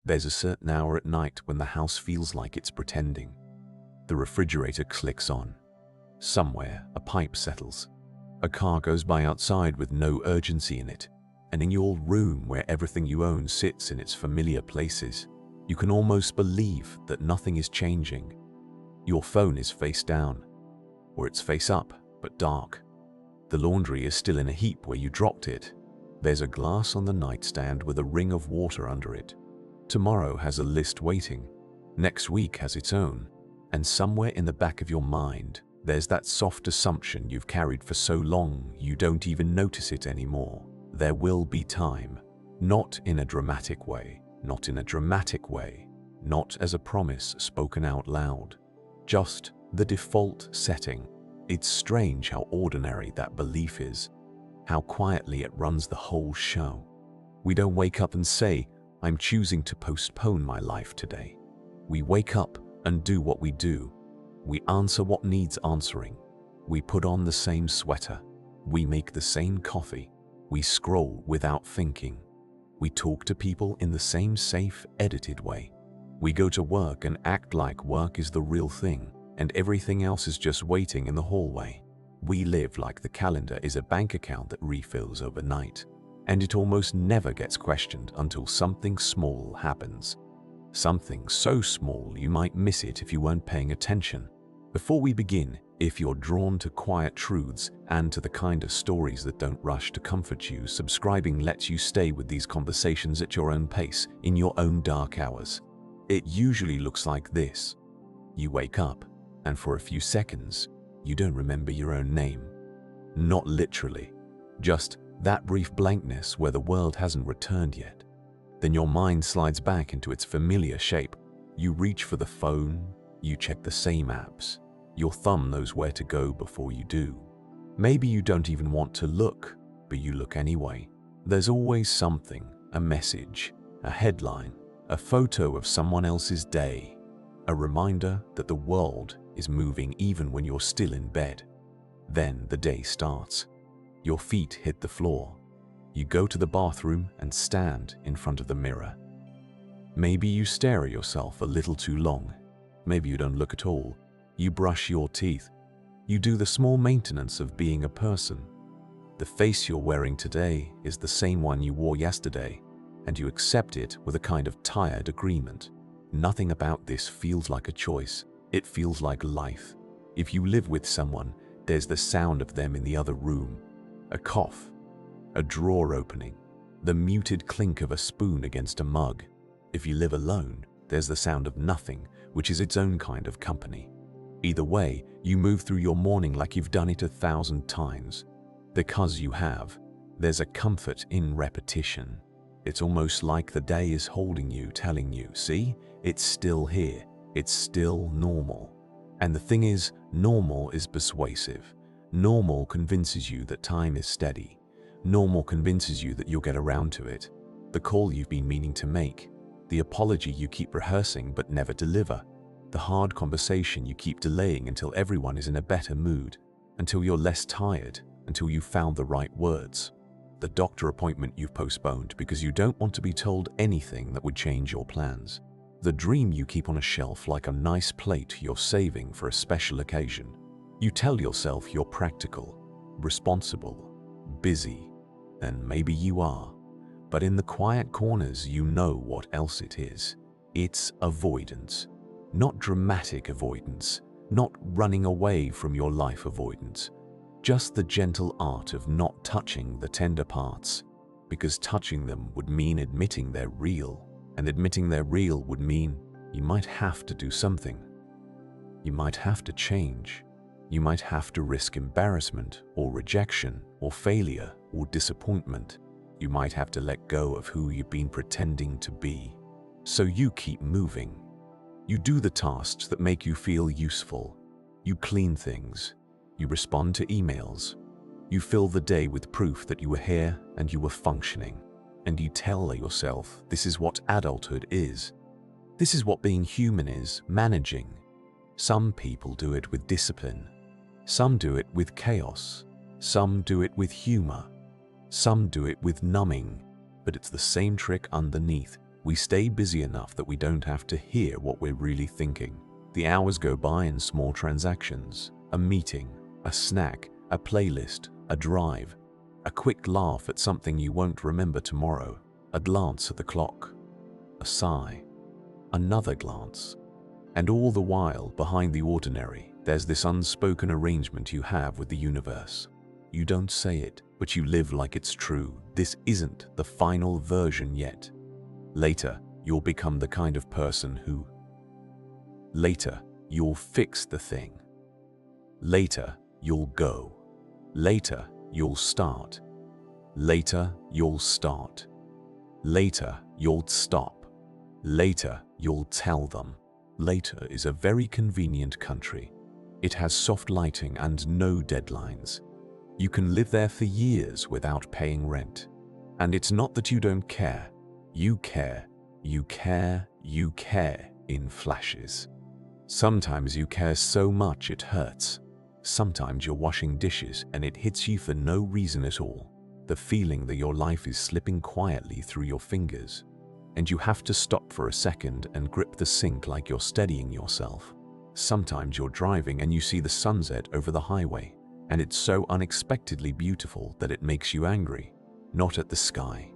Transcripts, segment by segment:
There's a certain hour at night when the house feels like it's pretending. The refrigerator clicks on. Somewhere, a pipe settles. A car goes by outside with no urgency in it. And in your room, where everything you own sits in its familiar places, you can almost believe that nothing is changing. Your phone is face down, or it's face up, but dark. The laundry is still in a heap where you dropped it. There's a glass on the nightstand with a ring of water under it. Tomorrow has a list waiting. Next week has its own. And somewhere in the back of your mind, there's that soft assumption you've carried for so long you don't even notice it anymore. There will be time. Not in a dramatic way. Not in a dramatic way. Not as a promise spoken out loud. Just the default setting. It's strange how ordinary that belief is. How quietly it runs the whole show. We don't wake up and say, I'm choosing to postpone my life today. We wake up and do what we do. We answer what needs answering. We put on the same sweater. We make the same coffee. We scroll without thinking. We talk to people in the same safe, edited way. We go to work and act like work is the real thing, and everything else is just waiting in the hallway. We live like the calendar is a bank account that refills overnight, and it almost never gets questioned until something small happens. Something so small you might miss it if you weren't paying attention. Before we begin, if you're drawn to quiet truths and to the kind of stories that don't rush to comfort you, subscribing lets you stay with these conversations at your own pace, in your own dark hours. It usually looks like this. You wake up, and for a few seconds, you don't remember your own name. Not literally, just that brief blankness where the world hasn't returned yet. Then your mind slides back into its familiar shape. You reach for the phone, you check the same apps. Your thumb knows where to go before you do. Maybe you don't even want to look, but you look anyway. There's always something, a message, a headline, a photo of someone else's day, a reminder that the world is moving even when you're still in bed. Then the day starts. Your feet hit the floor. You go to the bathroom and stand in front of the mirror. Maybe you stare at yourself a little too long. Maybe you don't look at all. You brush your teeth. You do the small maintenance of being a person. The face you're wearing today is the same one you wore yesterday, and you accept it with a kind of tired agreement. Nothing about this feels like a choice. It feels like life. If you live with someone, there's the sound of them in the other room. A cough, a drawer opening, the muted clink of a spoon against a mug. If you live alone, there's the sound of nothing, which is its own kind of company. Either way, you move through your morning like you've done it 1,000 times. Because you have, there's a comfort in repetition. It's almost like the day is holding you, telling you, see, it's still here, it's still normal. And the thing is, normal is persuasive. Normal convinces you that time is steady. Normal convinces you that you'll get around to it. The call you've been meaning to make. The apology you keep rehearsing but never deliver. The hard conversation you keep delaying until everyone is in a better mood. Until you're less tired. Until you've found the right words. The doctor appointment you've postponed because you don't want to be told anything that would change your plans. The dream you keep on a shelf like a nice plate you're saving for a special occasion. You tell yourself you're practical, responsible, busy, and maybe you are. But in the quiet corners you know what else it is. It's avoidance. Not dramatic avoidance, not running away from your life avoidance. Just the gentle art of not touching the tender parts, because touching them would mean admitting they're real, and admitting they're real would mean you might have to do something. You might have to change. You might have to risk embarrassment or rejection or failure or disappointment. You might have to let go of who you've been pretending to be. So you keep moving. You do the tasks that make you feel useful. You clean things. You respond to emails. You fill the day with proof that you were here and you were functioning. And you tell yourself this is what adulthood is. This is what being human is, managing. Some people do it with discipline. Some do it with chaos. Some do it with humor. Some do it with numbing. But it's the same trick underneath. We stay busy enough that we don't have to hear what we're really thinking. The hours go by in small transactions, a meeting, a snack, a playlist, a drive, a quick laugh at something you won't remember tomorrow, a glance at the clock, a sigh, another glance. And all the while, behind the ordinary, there's this unspoken arrangement you have with the universe. You don't say it, but you live like it's true. This isn't the final version yet. Later, you'll become the kind of person who... Later, you'll fix the thing. Later, you'll go. Later, you'll start. Later, you'll start. Later, you'll stop. Later, you'll tell them. Later is a very convenient country. It has soft lighting and no deadlines. You can live there for years without paying rent. And it's not that you don't care. You care, you care, you care in flashes. Sometimes you care so much it hurts. Sometimes you're washing dishes and it hits you for no reason at all. The feeling that your life is slipping quietly through your fingers. And you have to stop for a second and grip the sink like you're steadying yourself. Sometimes you're driving and you see the sunset over the highway, and it's so unexpectedly beautiful that it makes you angry. Not at the sky,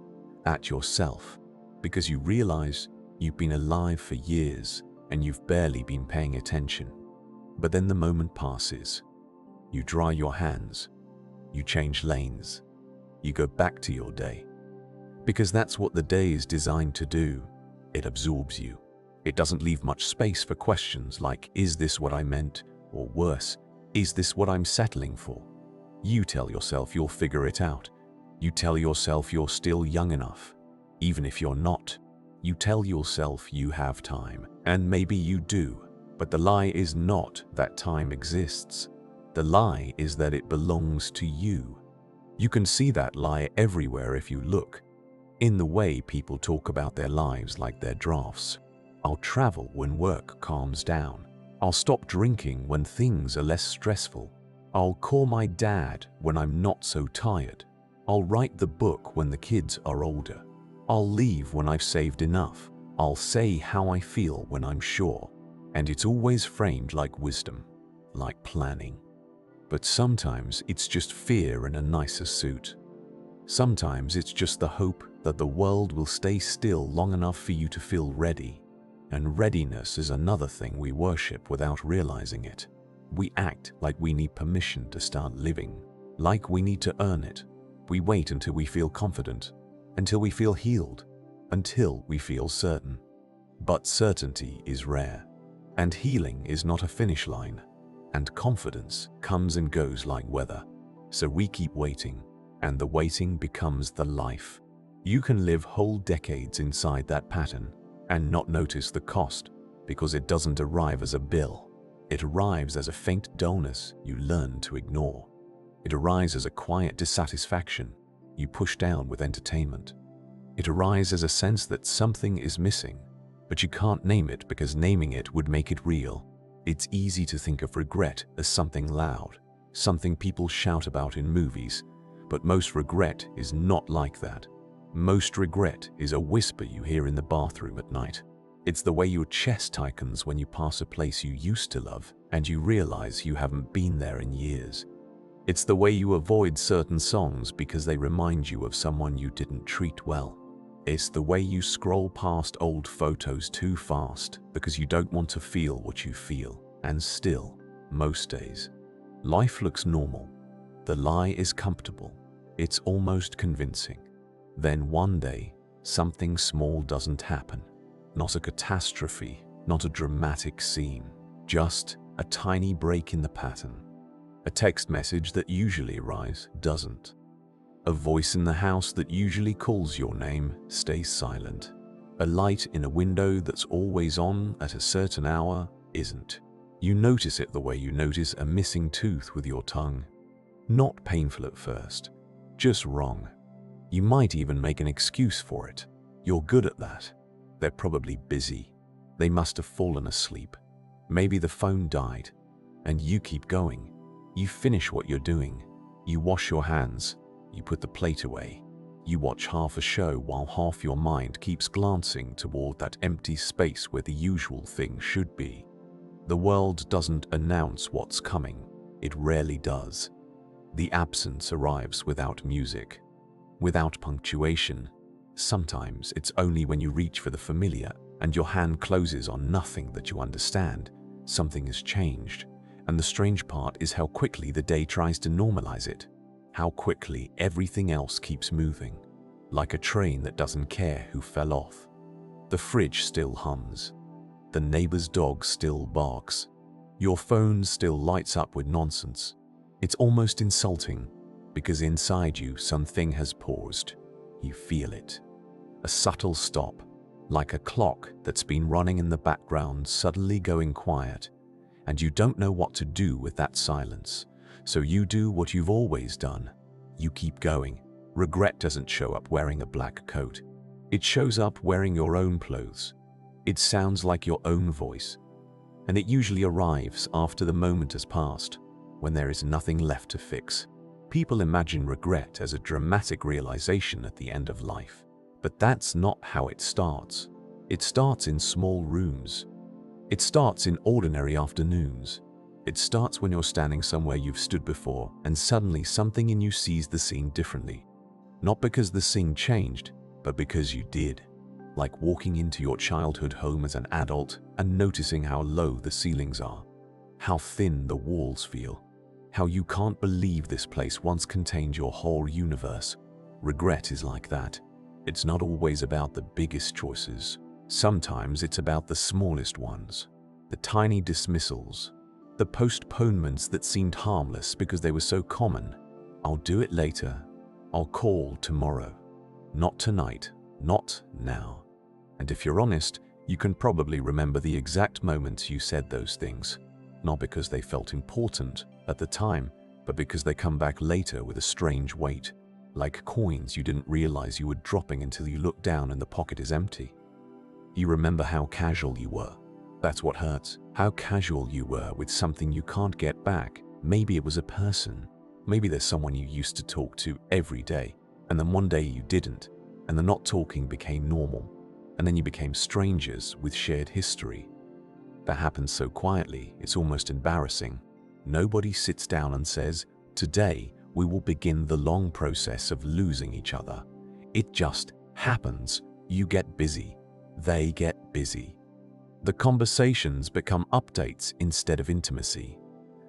at yourself, because you realize you've been alive for years and you've barely been paying attention. But then the moment passes. You dry your hands. You change lanes. You go back to your day. Because that's what the day is designed to do. It absorbs you. It doesn't leave much space for questions like, is this what I meant? Or worse, is this what I'm settling for? You tell yourself you'll figure it out. You tell yourself you're still young enough. Even if you're not, you tell yourself you have time. And maybe you do. But the lie is not that time exists. The lie is that it belongs to you. You can see that lie everywhere if you look. In the way people talk about their lives like they're drafts. I'll travel when work calms down. I'll stop drinking when things are less stressful. I'll call my dad when I'm not so tired. I'll write the book when the kids are older. I'll leave when I've saved enough. I'll say how I feel when I'm sure. And it's always framed like wisdom, like planning. But sometimes it's just fear in a nicer suit. Sometimes it's just the hope that the world will stay still long enough for you to feel ready. And readiness is another thing we worship without realizing it. We act like we need permission to start living, like we need to earn it. We wait until we feel confident, until we feel healed, until we feel certain. But certainty is rare, and healing is not a finish line, and confidence comes and goes like weather. So we keep waiting, and the waiting becomes the life. You can live whole decades inside that pattern and not notice the cost because it doesn't arrive as a bill. It arrives as a faint dullness you learn to ignore. It arrives as a quiet dissatisfaction you push down with entertainment. It arises as a sense that something is missing, but you can't name it because naming it would make it real. It's easy to think of regret as something loud, something people shout about in movies, but most regret is not like that. Most regret is a whisper you hear in the bathroom at night. It's the way your chest tightens when you pass a place you used to love and you realize you haven't been there in years. It's the way you avoid certain songs because they remind you of someone you didn't treat well. It's the way you scroll past old photos too fast because you don't want to feel what you feel. And still, most days, life looks normal. The lie is comfortable. It's almost convincing. Then one day, something small doesn't happen. Not a catastrophe, not a dramatic scene, just a tiny break in the pattern. A text message that usually arrives doesn't. A voice in the house that usually calls your name stays silent. A light in a window that's always on at a certain hour isn't. You notice it the way you notice a missing tooth with your tongue. Not painful at first, just wrong. You might even make an excuse for it. You're good at that. They're probably busy. They must have fallen asleep. Maybe the phone died. And you keep going. You finish what you're doing. You wash your hands. You put the plate away. You watch half a show while half your mind keeps glancing toward that empty space where the usual thing should be. The world doesn't announce what's coming. It rarely does. The absence arrives without music, without punctuation. Sometimes it's only when you reach for the familiar and your hand closes on nothing that you understand something has changed. And the strange part is how quickly the day tries to normalize it. How quickly everything else keeps moving, like a train that doesn't care who fell off. The fridge still hums. The neighbor's dog still barks. Your phone still lights up with nonsense. It's almost insulting, because inside you something has paused. You feel it. A subtle stop, like a clock that's been running in the background suddenly going quiet, and you don't know what to do with that silence. So you do what you've always done. You keep going. Regret doesn't show up wearing a black coat. It shows up wearing your own clothes. It sounds like your own voice. And it usually arrives after the moment has passed, when there is nothing left to fix. People imagine regret as a dramatic realization at the end of life. But that's not how it starts. It starts in small rooms. It starts in ordinary afternoons. It starts when you're standing somewhere you've stood before and suddenly something in you sees the scene differently. Not because the scene changed, but because you did. Like walking into your childhood home as an adult and noticing how low the ceilings are, how thin the walls feel, how you can't believe this place once contained your whole universe. Regret is like that. It's not always about the biggest choices. Sometimes it's about the smallest ones, the tiny dismissals, the postponements that seemed harmless because they were so common. I'll do it later. I'll call tomorrow. Not tonight. Not now. And if you're honest, you can probably remember the exact moments you said those things. Not because they felt important at the time, but because they come back later with a strange weight. Like coins you didn't realize you were dropping until you look down and the pocket is empty. You remember how casual you were. That's what hurts. How casual you were with something you can't get back. Maybe it was a person. Maybe there's someone you used to talk to every day, and then one day you didn't, and the not talking became normal, and then you became strangers with shared history. That happens so quietly, it's almost embarrassing. Nobody sits down and says, "Today, we will begin the long process of losing each other." It just happens. You get busy. They get busy. The conversations become updates instead of intimacy.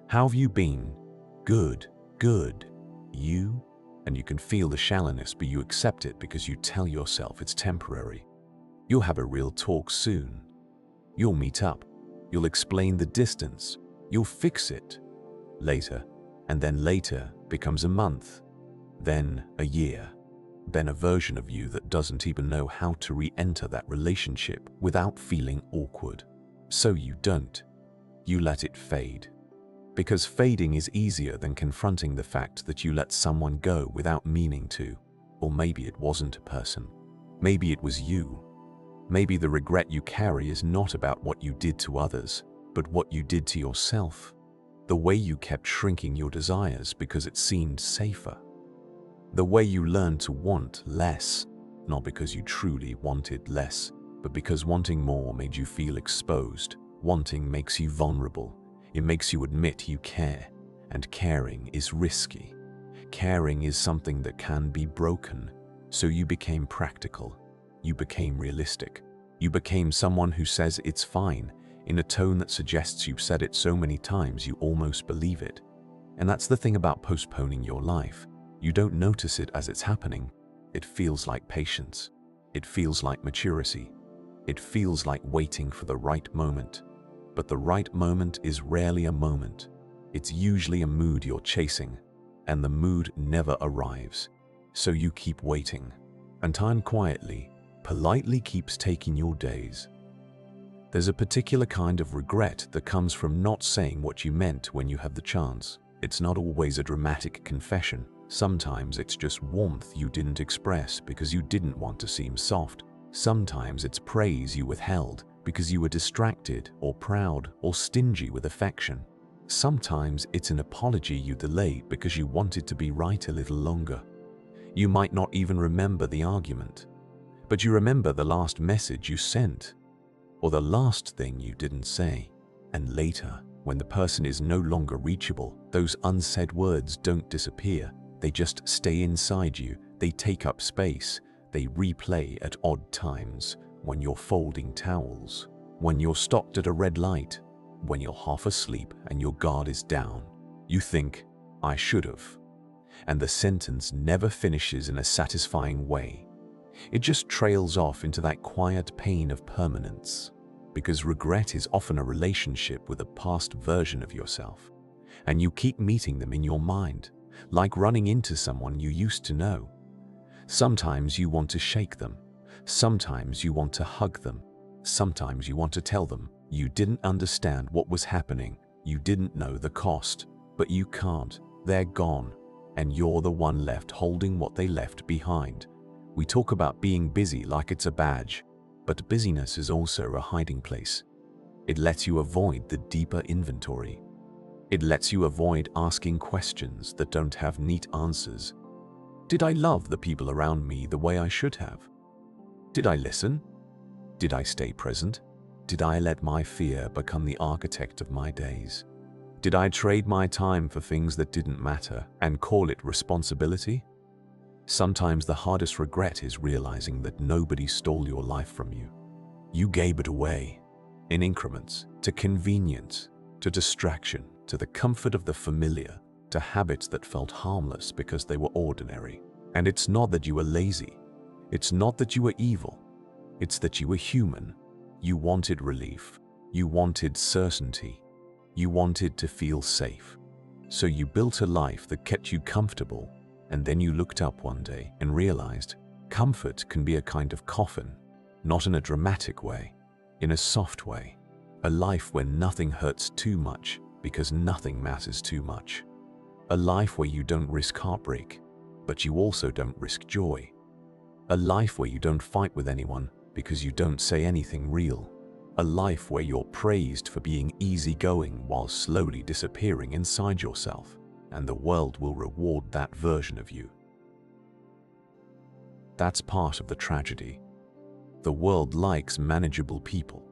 How have you been? Good, good. You? And you can feel the shallowness, but you accept it because you tell yourself it's temporary. You'll have a real talk soon. You'll meet up. You'll explain the distance. You'll fix it. Later, and then later becomes a month, then a year, then a version of you that doesn't even know how to re-enter that relationship without feeling awkward. So you don't. You let it fade. Because fading is easier than confronting the fact that you let someone go without meaning to. Or maybe it wasn't a person. Maybe it was you. Maybe the regret you carry is not about what you did to others, but what you did to yourself. The way you kept shrinking your desires because it seemed safer. The way you learned to want less, not because you truly wanted less, but because wanting more made you feel exposed. Wanting makes you vulnerable. It makes you admit you care, and caring is risky. Caring is something that can be broken, so you became practical. You became realistic. You became someone who says it's fine, in a tone that suggests you've said it so many times you almost believe it. And that's the thing about postponing your life. You don't notice it as it's happening. It feels like patience. It feels like maturity. It feels like waiting for the right moment. But the right moment is rarely a moment. It's usually a mood you're chasing, and the mood never arrives. So you keep waiting, and time quietly, politely keeps taking your days. There's a particular kind of regret that comes from not saying what you meant when you have the chance. It's not always a dramatic confession. Sometimes it's just warmth you didn't express because you didn't want to seem soft. Sometimes it's praise you withheld because you were distracted or proud or stingy with affection. Sometimes it's an apology you delayed because you wanted to be right a little longer. You might not even remember the argument, but you remember the last message you sent, or the last thing you didn't say. And later, when the person is no longer reachable, those unsaid words don't disappear. They just stay inside you. They take up space. They replay at odd times, when you're folding towels, when you're stopped at a red light, when you're half asleep and your guard is down. You think, I should have. And the sentence never finishes in a satisfying way. It just trails off into that quiet pain of permanence. Because regret is often a relationship with a past version of yourself, and you keep meeting them in your mind, like running into someone you used to know. Sometimes you want to shake them. Sometimes you want to hug them. Sometimes you want to tell them you didn't understand what was happening. You didn't know the cost, but you can't. They're gone, and you're the one left holding what they left behind. We talk about being busy like it's a badge, but busyness is also a hiding place. It lets you avoid the deeper inventory. It lets you avoid asking questions that don't have neat answers. Did I love the people around me the way I should have? Did I listen? Did I stay present? Did I let my fear become the architect of my days? Did I trade my time for things that didn't matter and call it responsibility? Sometimes the hardest regret is realizing that nobody stole your life from you. You gave it away, in increments, to convenience, to distraction, to the comfort of the familiar, to habits that felt harmless because they were ordinary. And it's not that you were lazy. It's not that you were evil. It's that you were human. You wanted relief. You wanted certainty. You wanted to feel safe. So you built a life that kept you comfortable. And then you looked up one day and realized comfort can be a kind of coffin, not in a dramatic way, in a soft way. A life where nothing hurts too much because nothing matters too much. A life where you don't risk heartbreak, but you also don't risk joy. A life where you don't fight with anyone because you don't say anything real. A life where you're praised for being easygoing while slowly disappearing inside yourself. And the world will reward that version of you. That's part of the tragedy. The world likes manageable people.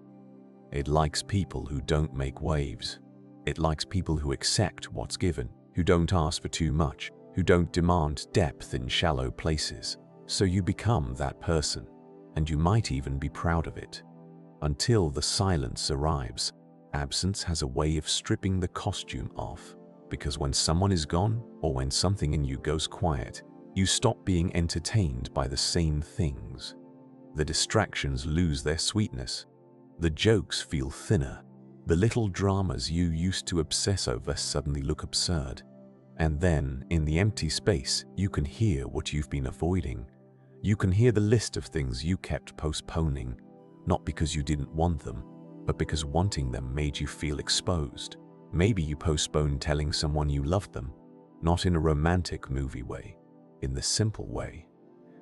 It likes people who don't make waves. It likes people who accept what's given, who don't ask for too much, who don't demand depth in shallow places. So you become that person, and you might even be proud of it. Until the silence arrives, absence has a way of stripping the costume off. Because when someone is gone, or when something in you goes quiet, you stop being entertained by the same things. The distractions lose their sweetness. The jokes feel thinner. The little dramas you used to obsess over suddenly look absurd. And then, in the empty space, you can hear what you've been avoiding. You can hear the list of things you kept postponing, not because you didn't want them, but because wanting them made you feel exposed. Maybe you postponed telling someone you loved them, not in a romantic movie way, in the simple way.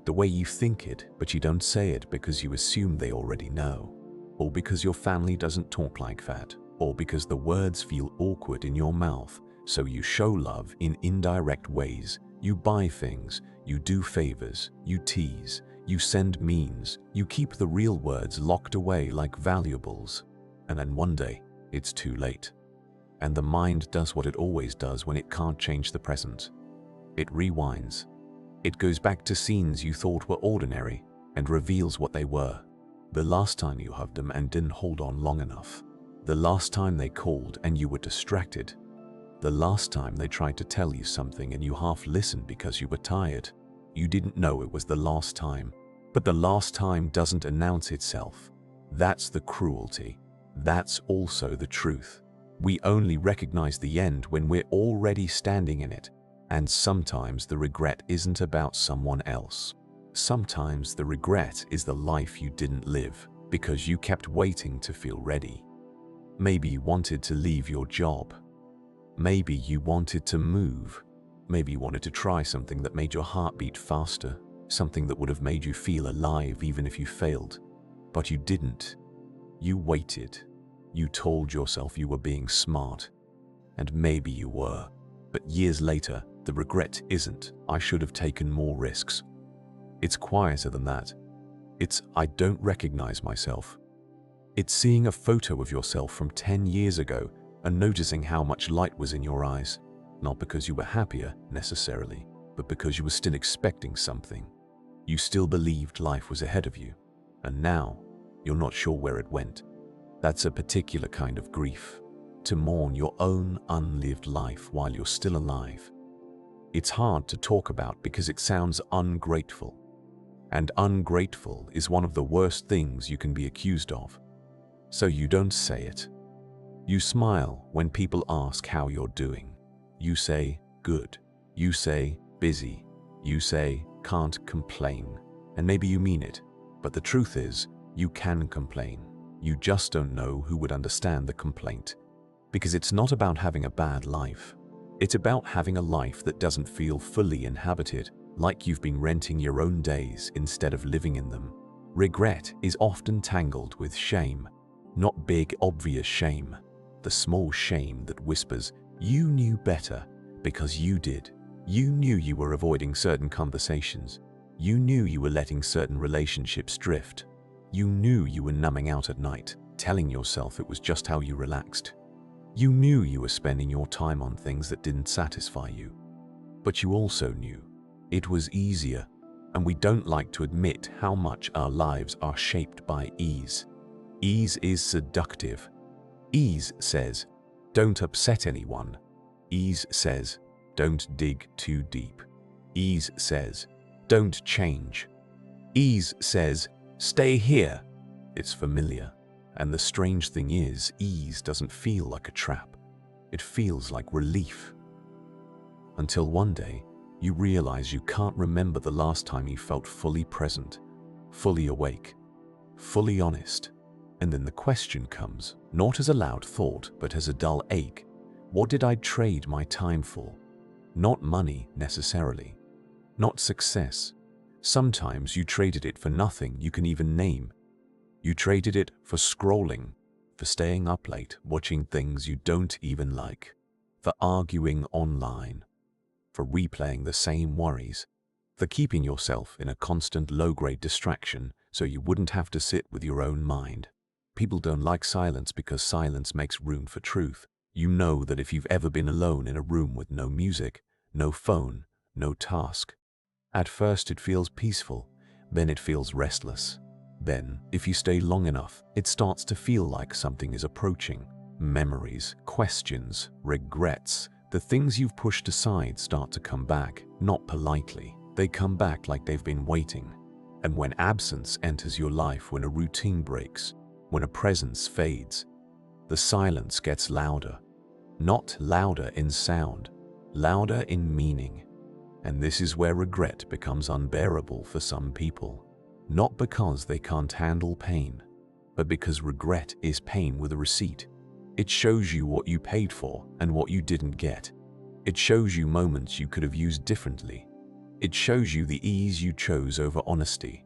The way you think it, but you don't say it because you assume they already know, or because your family doesn't talk like that, or because the words feel awkward in your mouth, so you show love in indirect ways. You buy things, you do favors, you tease, you send memes, you keep the real words locked away like valuables. And then one day, it's too late. And the mind does what it always does when it can't change the present. It rewinds. It goes back to scenes you thought were ordinary and reveals what they were. The last time you hugged them and didn't hold on long enough. The last time they called and you were distracted. The last time they tried to tell you something and you half listened because you were tired. You didn't know it was the last time. But the last time doesn't announce itself. That's the cruelty. That's also the truth. We only recognize the end when we're already standing in it. And sometimes the regret isn't about someone else. Sometimes the regret is the life you didn't live because you kept waiting to feel ready. Maybe you wanted to leave your job. Maybe you wanted to move. Maybe you wanted to try something that made your heart beat faster, something that would have made you feel alive even if you failed. But you didn't. You waited. You told yourself you were being smart. And maybe you were. But years later, the the regret isn't, "I should have taken more risks." It's quieter than that. It's, "I don't recognize myself." It's seeing a photo of yourself from 10 years ago and noticing how much light was in your eyes, not because you were happier necessarily, but because you were still expecting something. You still believed life was ahead of you, and now you're not sure where it went. That's a particular kind of grief, to mourn your own unlived life while you're still alive. It's hard to talk about because it sounds ungrateful, and ungrateful is one of the worst things you can be accused of. So you don't say it. You smile when people ask how you're doing. You say, "Good." You say, "Busy." You say, "Can't complain." And maybe you mean it, but the truth is, you can complain. You just don't know who would understand the complaint. Because it's not about having a bad life. It's about having a life that doesn't feel fully inhabited, like you've been renting your own days instead of living in them. Regret is often tangled with shame, not big, obvious shame. The small shame that whispers, "You knew better," because you did. You knew you were avoiding certain conversations. You knew you were letting certain relationships drift. You knew you were numbing out at night, telling yourself it was just how you relaxed. You knew you were spending your time on things that didn't satisfy you. But you also knew it was easier, and we don't like to admit how much our lives are shaped by ease. Ease is seductive. Ease says, "Don't upset anyone." Ease says, "Don't dig too deep." Ease says, "Don't change." Ease says, "Stay here." It's familiar. And the strange thing is, ease doesn't feel like a trap. It feels like relief. Until one day, you realize you can't remember the last time you felt fully present, fully awake, fully honest. And then the question comes, not as a loud thought, but as a dull ache. What did I trade my time for? Not money necessarily, not success. Sometimes you traded it for nothing you can even name. You traded it for scrolling, for staying up late, watching things you don't even like, for arguing online, for replaying the same worries, for keeping yourself in a constant low-grade distraction so you wouldn't have to sit with your own mind. People don't like silence because silence makes room for truth. You know that if you've ever been alone in a room with no music, no phone, no task, at first it feels peaceful, then it feels restless. Then, if you stay long enough, it starts to feel like something is approaching. Memories, questions, regrets, the things you've pushed aside start to come back, not politely. They come back like they've been waiting. And when absence enters your life, when a routine breaks, when a presence fades, the silence gets louder. Not louder in sound, louder in meaning. And this is where regret becomes unbearable for some people. Not because they can't handle pain, but because regret is pain with a receipt. It shows you what you paid for and what you didn't get. It shows you moments you could have used differently. It shows you the ease you chose over honesty.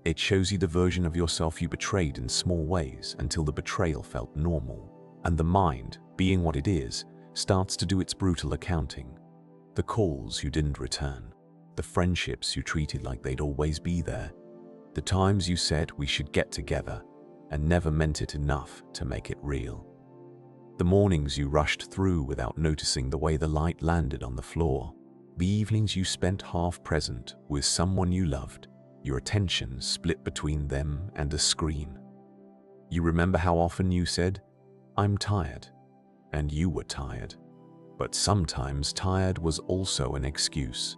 It shows you the version of yourself you betrayed in small ways until the betrayal felt normal. And the mind, being what it is, starts to do its brutal accounting. The calls you didn't return, the friendships you treated like they'd always be there, the times you said we should get together and never meant it enough to make it real. The mornings you rushed through without noticing the way the light landed on the floor. The evenings you spent half present with someone you loved, your attention split between them and a screen. You remember how often you said, "I'm tired," and you were tired. But sometimes tired was also an excuse.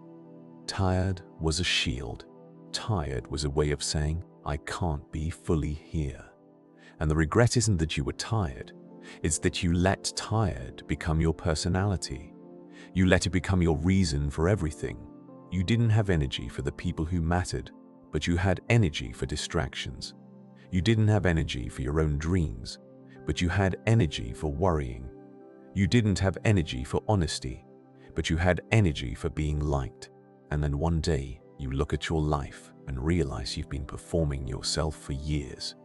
Tired was a shield. Tired was a way of saying, "I can't be fully here." And the regret isn't that you were tired, it's that you let tired become your personality. You let it become your reason for everything. You didn't have energy for the people who mattered, but you had energy for distractions. You didn't have energy for your own dreams, but you had energy for worrying. You didn't have energy for honesty, but you had energy for being liked. And then one day, you look at your life and realize you've been performing yourself for years.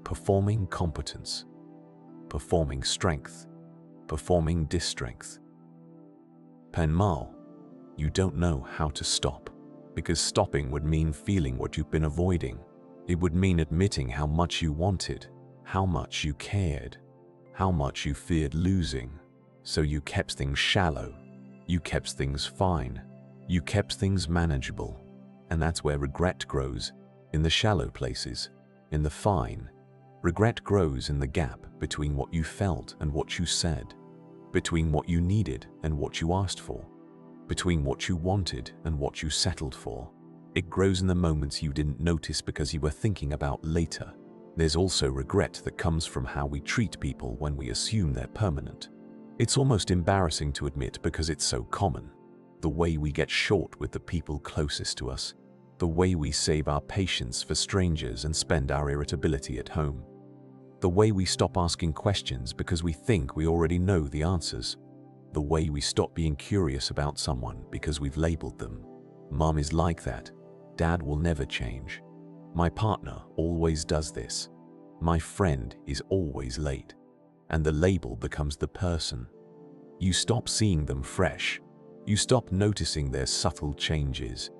Performing competence, performing strength, performing distrength. Pen mal. You don't know how to stop, because stopping would mean feeling what you've been avoiding. It would mean admitting how much you wanted, how much you cared, how much you feared losing. So you kept things shallow, you kept things fine, you kept things manageable. And that's where regret grows, in the shallow places, in the fine. Regret grows in the gap between what you felt and what you said, between what you needed and what you asked for, between what you wanted and what you settled for. It grows in the moments you didn't notice because you were thinking about later. There's also regret that comes from how we treat people when we assume they're permanent. It's almost embarrassing to admit because it's so common. The way we get short with the people closest to us, the way we save our patience for strangers and spend our irritability at home, the way we stop asking questions because we think we already know the answers, the way we stop being curious about someone because we've labeled them. Mom is like that. Dad will never change. My partner always does this. My friend is always late. And the label becomes the person. You stop seeing them fresh. You stop noticing their subtle changes.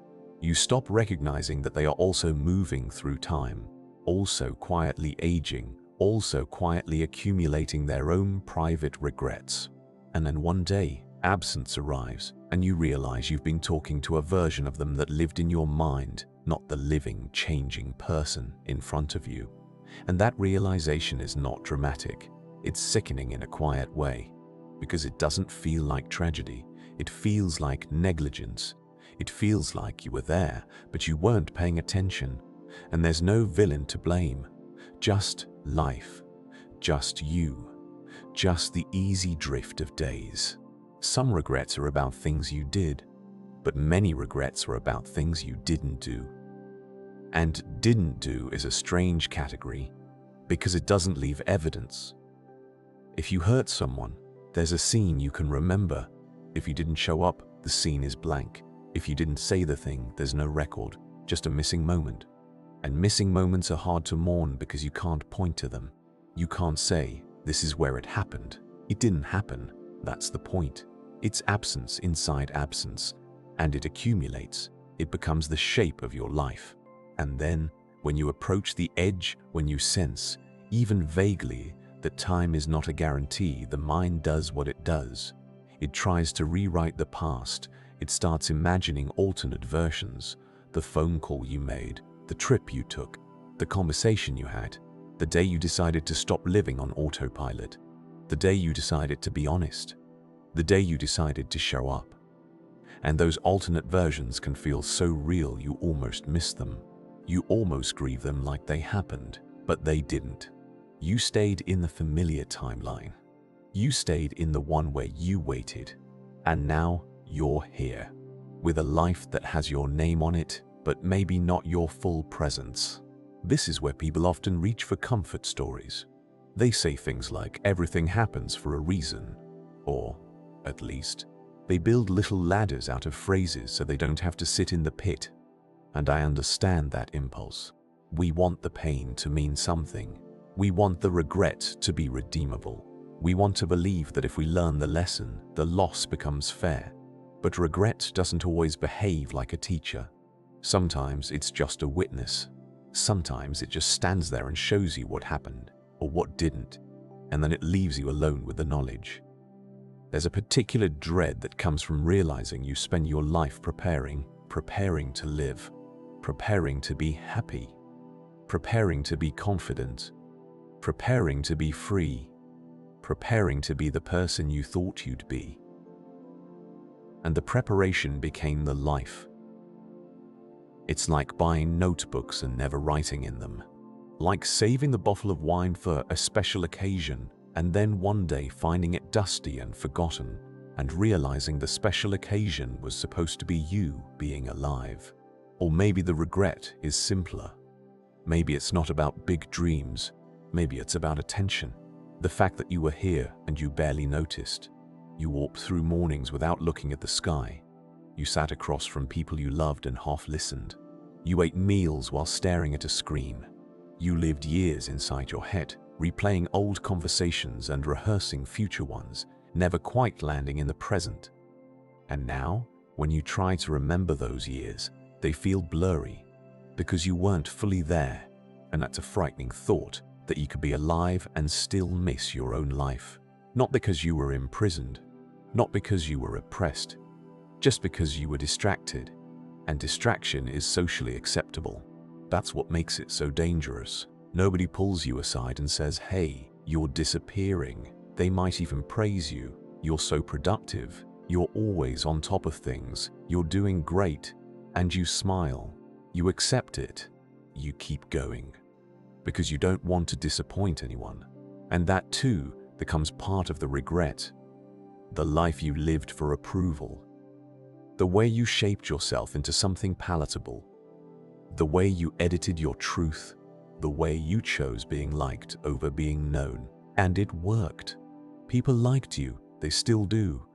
You stop recognizing that they are also moving through time, also quietly aging, also quietly accumulating their own private regrets. And then one day, absence arrives, and you realize you've been talking to a version of them that lived in your mind, not the living, changing person in front of you. And that realization is not dramatic. It's sickening in a quiet way, because it doesn't feel like tragedy. It feels like negligence. It feels like you were there, but you weren't paying attention. And there's no villain to blame. Just life. Just you. Just the easy drift of days. Some regrets are about things you did, but many regrets are about things you didn't do. And didn't do is a strange category, because it doesn't leave evidence. If you hurt someone, there's a scene you can remember. If you didn't show up, the scene is blank. If you didn't say the thing, there's no record, just a missing moment. And missing moments are hard to mourn because you can't point to them. You can't say, this is where it happened. It didn't happen. That's the point. It's absence inside absence, and it accumulates. It becomes the shape of your life. And then, when you approach the edge, when you sense, even vaguely, that time is not a guarantee, the mind does what it does. It tries to rewrite the past. It starts imagining alternate versions. The phone call you made, the trip you took, the conversation you had, the day you decided to stop living on autopilot, the day you decided to be honest, the day you decided to show up. And those alternate versions can feel so real you almost miss them. You almost grieve them like they happened, but they didn't. You stayed in the familiar timeline. You stayed in the one where you waited. And now you're here, with a life that has your name on it, but maybe not your full presence. This is where people often reach for comfort stories. They say things like, everything happens for a reason, or, at least, they build little ladders out of phrases so they don't have to sit in the pit. And I understand that impulse. We want the pain to mean something. We want the regret to be redeemable. We want to believe that if we learn the lesson, the loss becomes fair. But regret doesn't always behave like a teacher. Sometimes it's just a witness. Sometimes it just stands there and shows you what happened, or what didn't, and then it leaves you alone with the knowledge. There's a particular dread that comes from realizing you spend your life preparing to live, preparing to be happy, preparing to be confident, preparing to be free, preparing to be the person you thought you'd be. And the preparation became the life. It's like buying notebooks and never writing in them. Like saving the bottle of wine for a special occasion and then one day finding it dusty and forgotten and realizing the special occasion was supposed to be you being alive. Or maybe the regret is simpler. Maybe it's not about big dreams. Maybe it's about attention. The fact that you were here and you barely noticed. You walked through mornings without looking at the sky. You sat across from people you loved and half listened. You ate meals while staring at a screen. You lived years inside your head, replaying old conversations and rehearsing future ones, never quite landing in the present. And now, When you try to remember those years, they feel blurry because you weren't fully there, and that's a frightening thought that you could be alive and still miss your own life. Not because you were imprisoned, not because you were oppressed, just because you were distracted. And distraction is socially acceptable. That's what makes it so dangerous. Nobody pulls you aside and says, "Hey, you're disappearing." They might even praise you. "You're so productive. You're always on top of things. You're doing great." And you smile. You accept it. You keep going. Because you don't want to disappoint anyone. And that too becomes part of the regret. The life you lived for approval. The way you shaped yourself into something palatable. The way you edited your truth. The way you chose being liked over being known. And it worked. People liked you. They still do.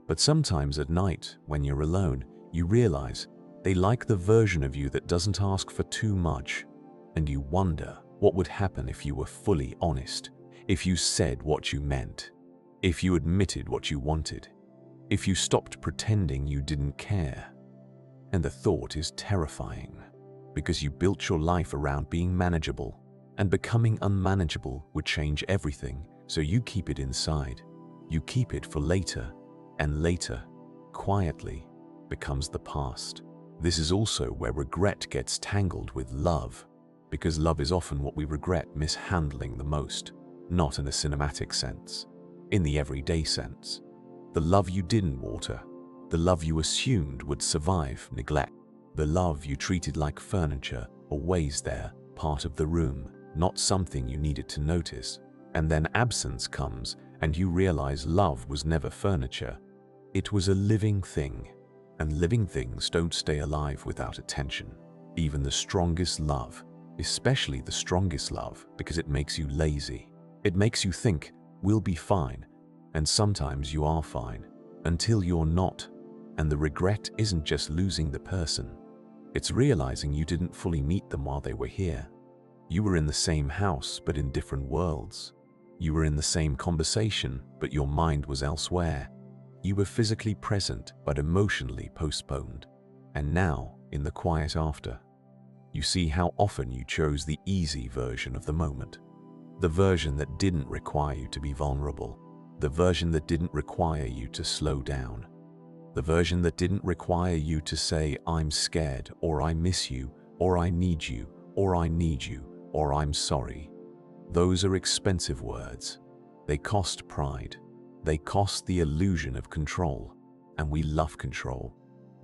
But sometimes at night, when you're alone, you realize they like the version of you that doesn't ask for too much. And you wonder what would happen if you were fully honest, if you said what you meant, if you admitted what you wanted, if you stopped pretending you didn't care. And the thought is terrifying, because you built your life around being manageable, and becoming unmanageable would change everything, so you keep it inside. You keep it for later, and later, quietly, becomes the past. This is also where regret gets tangled with love, because love is often what we regret mishandling the most, not in a cinematic sense, in the everyday sense. The love you didn't water, the love you assumed would survive neglect, the love you treated like furniture, always there, part of the room, not something you needed to notice. And then absence comes, and you realize love was never furniture. It was a living thing, and living things don't stay alive without attention. Even the strongest love, especially the strongest love, because it makes you lazy. It makes you think, "We'll be fine," and sometimes you are fine, until you're not. And the regret isn't just losing the person. It's realizing you didn't fully meet them while they were here. You were in the same house, but in different worlds. You were in the same conversation, but your mind was elsewhere. You were physically present, but emotionally postponed. And now, in the quiet after, you see how often you chose the easy version of the moment. The version that didn't require you to be vulnerable. The version that didn't require you to slow down. The version that didn't require you to say, "I'm scared," or "I miss you," or "I need you," or "I need you," or "I'm sorry." Those are expensive words. They cost pride. They cost the illusion of control. And we love control.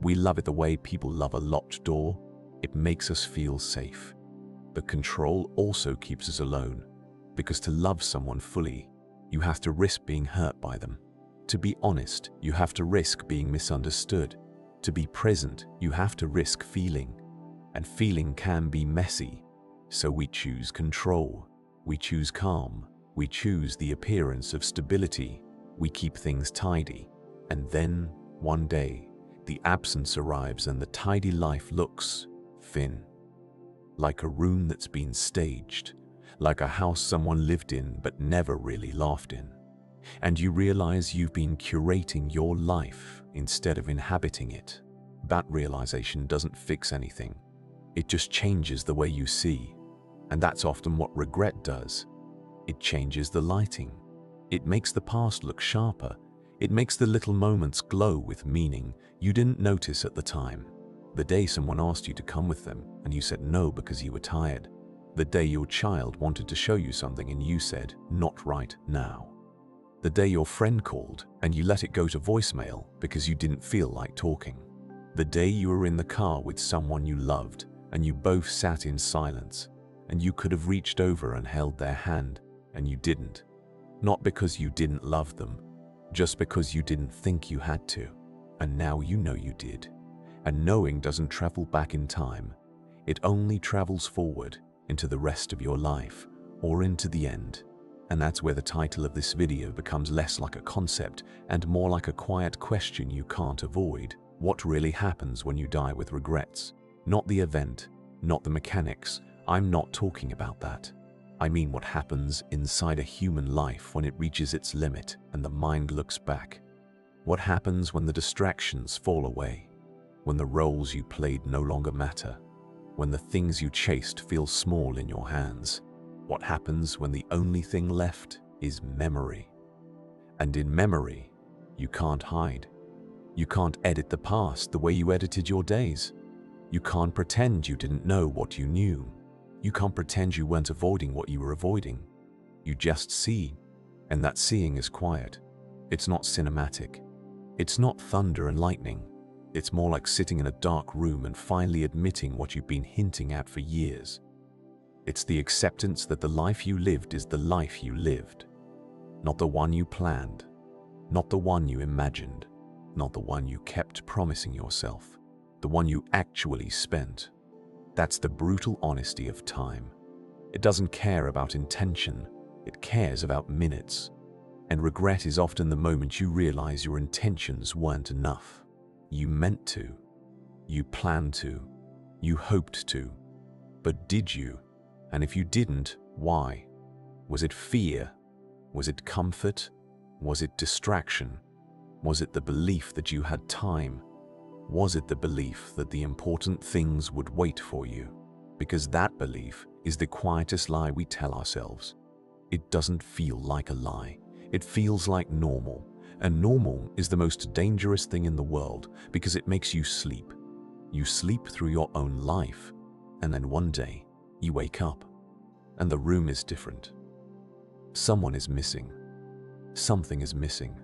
We love it the way people love a locked door. It makes us feel safe. But control also keeps us alone. Because to love someone fully, you have to risk being hurt by them. To be honest, you have to risk being misunderstood. To be present, you have to risk feeling. And feeling can be messy. So we choose control. We choose calm. We choose the appearance of stability. We keep things tidy. And then, one day, the absence arrives and the tidy life looks thin. Like a room that's been staged. Like a house someone lived in but never really laughed in. And you realize you've been curating your life instead of inhabiting it. That realization doesn't fix anything. It just changes the way you see. And that's often what regret does. It changes the lighting. It makes the past look sharper. It makes the little moments glow with meaning you didn't notice at the time. The day someone asked you to come with them and you said no because you were tired. The day your child wanted to show you something and you said, "Not right now." The day your friend called and you let it go to voicemail because you didn't feel like talking. The day you were in the car with someone you loved and you both sat in silence and you could have reached over and held their hand and you didn't. Not because you didn't love them, just because you didn't think you had to. And now you know you did. And knowing doesn't travel back in time. It only travels forward into the rest of your life or into the end. And that's where the title of this video becomes less like a concept and more like a quiet question you can't avoid. What really happens when you die with regrets? Not the event, not the mechanics. I'm not talking about that. I mean what happens inside a human life when it reaches its limit and the mind looks back. What happens when the distractions fall away? when the roles you played no longer matter, when the things you chased feel small in your hands. What happens when the only thing left is memory? And in memory, you can't hide. You can't edit the past the way you edited your days. You can't pretend you didn't know what you knew. You can't pretend you weren't avoiding what you were avoiding. You just see, and that seeing is quiet. It's not cinematic. It's not thunder and lightning. It's more like sitting in a dark room and finally admitting what you've been hinting at for years. It's the acceptance that the life you lived is the life you lived. Not the one you planned. Not the one you imagined. Not the one you kept promising yourself. The one you actually spent. That's the brutal honesty of time. It doesn't care about intention. It cares about minutes. And regret is often the moment you realize your intentions weren't enough. You meant to. You planned to. You hoped to. But did you? And if you didn't, why? Was it fear? Was it comfort? Was it distraction? Was it the belief that you had time? Was it the belief that the important things would wait for you? Because that belief is the quietest lie we tell ourselves. It doesn't feel like a lie. It feels like normal. And normal is the most dangerous thing in the world because it makes you sleep. You sleep through your own life. And then one day, you wake up. And the room is different. Someone is missing. Something is missing.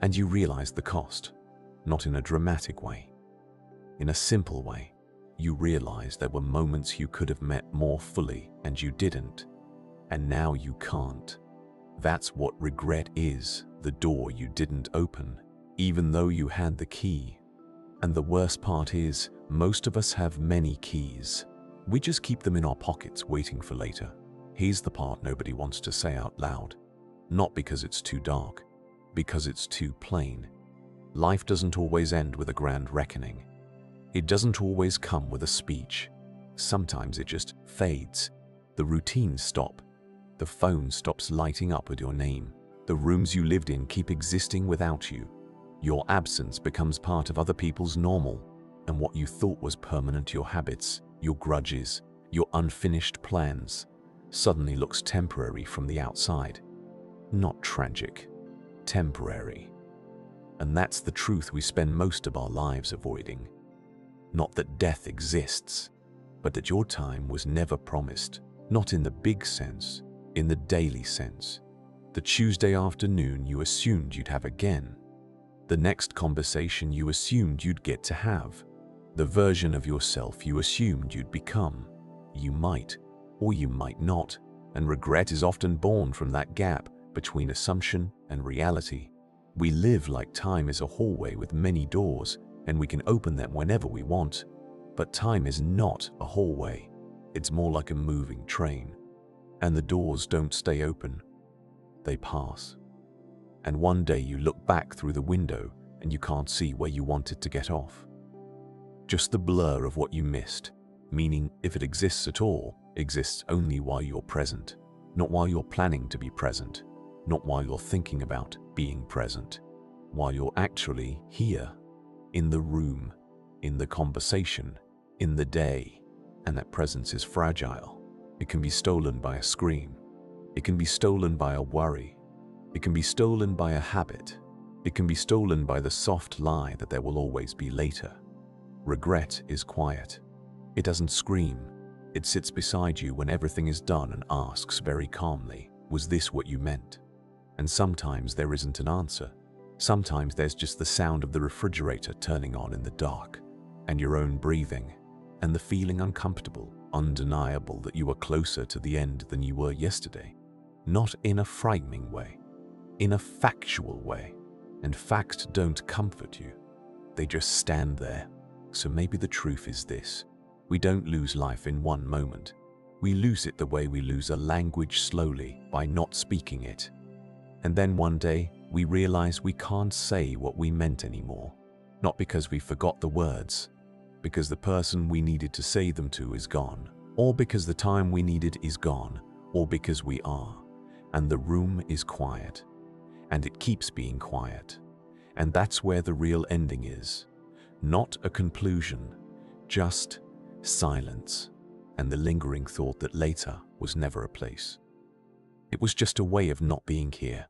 And you realize the cost. Not in a dramatic way. In a simple way. You realize there were moments you could have met more fully and you didn't. And now you can't. That's what regret is, the door you didn't open, even though you had the key. And the worst part is, most of us have many keys. We just keep them in our pockets waiting for later. Here's the part nobody wants to say out loud. Not because it's too dark, because it's too plain. Life doesn't always end with a grand reckoning. It doesn't always come with a speech. Sometimes it just fades. The routines stop. The phone stops lighting up with your name. The rooms you lived in keep existing without you. Your absence becomes part of other people's normal, and what you thought was permanent, your habits, your grudges, your unfinished plans, suddenly looks temporary from the outside. Not tragic, temporary. And that's the truth we spend most of our lives avoiding. Not that death exists, but that your time was never promised, not in the big sense, in the daily sense. The Tuesday afternoon you assumed you'd have again. The next conversation you assumed you'd get to have. The version of yourself you assumed you'd become. You might, or you might not, and regret is often born from that gap between assumption and reality. We live like time is a hallway with many doors, and we can open them whenever we want. But time is not a hallway. It's more like a moving train. And the doors don't stay open. They pass. And one day you look back through the window and you can't see where you wanted to get off. Just the blur of what you missed, meaning if it exists at all, exists only while you're present, not while you're planning to be present, not while you're thinking about being present, while you're actually here, in the room, in the conversation, in the day. And that presence is fragile. It can be stolen by a scream. It can be stolen by a worry. It can be stolen by a habit. It can be stolen by the soft lie that there will always be later. Regret is quiet. It doesn't scream. It sits beside you when everything is done and asks very calmly, was this what you meant? And sometimes there isn't an answer. Sometimes there's just the sound of the refrigerator turning on in the dark, and your own breathing, and the feeling uncomfortable, undeniable that you are closer to the end than you were yesterday. Not in a frightening way, in a factual way. And facts don't comfort you. They just stand there. So maybe the truth is this. We don't lose life in one moment. We lose it the way we lose a language slowly, by not speaking it. And then one day, we realize we can't say what we meant anymore. Not because we forgot the words, because the person we needed to say them to is gone, or because the time we needed is gone, or because we are. And the room is quiet, and it keeps being quiet. And that's where the real ending is. Not a conclusion, just silence, and the lingering thought that later was never a place. It was just a way of not being here.